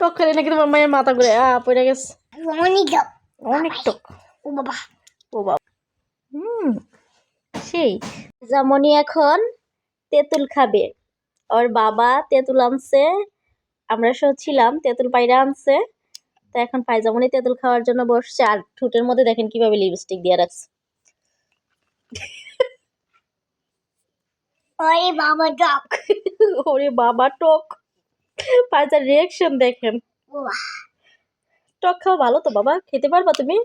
টক খেলে নাকি তোমার মায়ের মাথা ঘুরে পড়ে গেছে। অনেক টক। ও বাবা ও বাবা। সেই যেমনই এখন তেঁতুল খাবে। ওর বাবা তেঁতুল আনছে, আমরা সব ছিলাম, তেঁতুল পায়রা আনছে। তো এখন পায়জামনি তেঁতুল খাওয়ার জন্য বসছে। আর ঠোঁটের মধ্যে দেখেন কিভাবে লিপস্টিক দিয়ে রাখছে। ওরে বাবা টক। ওরে বাবা টক। পায়জার রিয়াকশন দেখেন। টক খাওয়া ভালো তো বাবা, খেতে পারবা তুমি?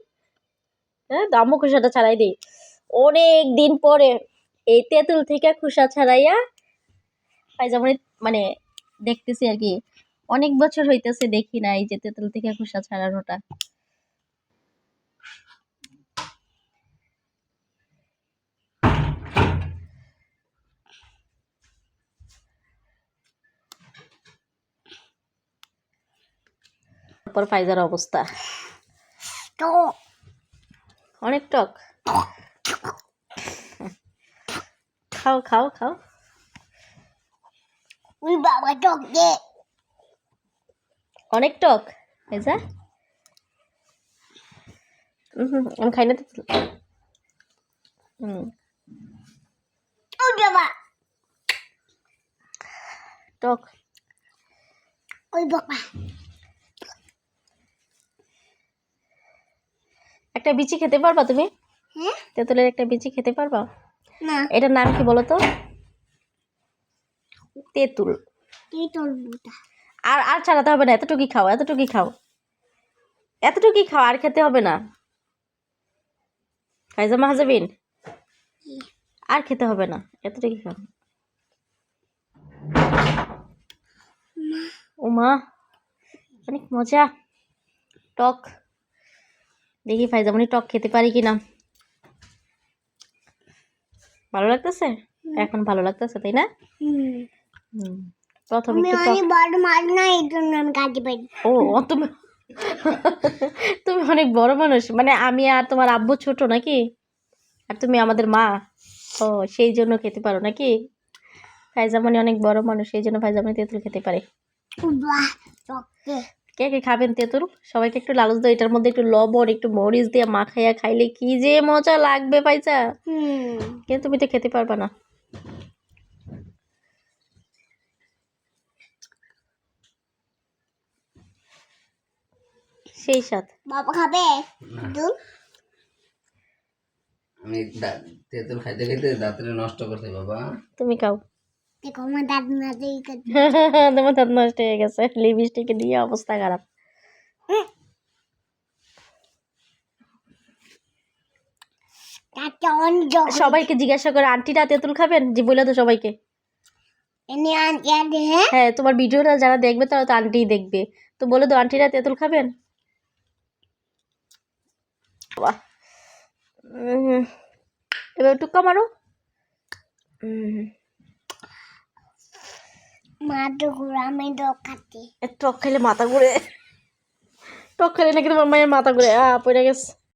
হ্যাঁ, দামও খোসাটা ছাড়াই দিই। অনেক দিন পরে এই তেঁতুল থেকে খোসা ছাড়াইয়া পায়জামনি মানে দেখতেছি আর কি। অনেক বছর হইতেছে দেখি না এই যে তেঁতুল থেকে খোসা ছাড়ানোটা। তারপর ফাইজার অবস্থা টক, অনেক টক। খাও খাও খাও। ওই বাবা টক দে। অনেক টক ফাইজা। আমি খাই না তেঁতুল। ও বাবা টক। ওই বাবা একটা বিচি খেতে পারবা তুমি? হ্যাঁ তেঁতুলের একটা বিচি খেতে পারবা? না, এটার নাম কি বলো তো? তেঁতুল। তেঁতুল বুটা। আর আর ছাড়াতে হবে না, এতটুকুই খাও, এতটুকুই খাও, এতটুকুই খাও, আর খেতে হবে না। ফাইজা মাহজাবিন, আর খেতে হবে না, এতটুকুই খাও। ও মা, অনেক মজা। টক। দেখি ফাইজামনি টক খেতে পারি কিনা। ভালো লাগতেছে? এখন ভালো লাগতেছে তাই না? প্রথম আমি একটু টক। অনেক বড় মাছ না, এই জন্য আমি কাটতে পারি। ও তুমি তুমি অনেক বড় মানুষ, মানে আমি আর তোমার আব্বু ছোট নাকি? আর তুমি আমাদের মা। ও সেই জন্য খেতে পারো নাকি? ফাইজামনি অনেক বড় মানুষ, সেই জন্য ফাইজামনি তেঁতুল খেতে পারে। বাহ টক দে। কে কে খাবেন তেঁতুল? সবাইকে একটু লালচ দাও। এটার মধ্যে একটু লবণ, একটু মরিচ দিয়ে মাখাইয়া খাইলে কি যে মজা লাগবে পাইজা। কিন্তু তুমি তো খেতে পারবা না। সেই স্বাদ। বাবা খাবে দুধ? আমি তেঁতুল খাইতে খাইতে দাঁতটা নষ্ট করতে বাবা। তুমি খাও। দেখো আমার দাদু না দেই করতে। তোমার দাঁত নষ্ট হয়ে গেছে, লিপস্টিক দিয়ে অবস্থা খারাপ। তাতে অনেক জগ। সবাইকে জিজ্ঞাসা করে আন্টিরা তেঁতুল খাবেন, যে বলে তো সবাইকে। এনে আনতে আনতে হ্যাঁ হ্যাঁ, তোমার ভিডিওটা যারা দেখবে তারা তো আন্টিই দেখবে। তো বলে তো আন্টিরা তেঁতুল খাবেন। বাহ, এবার একটু কমারো। মা তো ঘুরামে টক খাতে। টক খেলে মাথা ঘুরে। টক খেলে নাকি তোমার মায়ের মাথা ঘুরে পড়ে গেছে।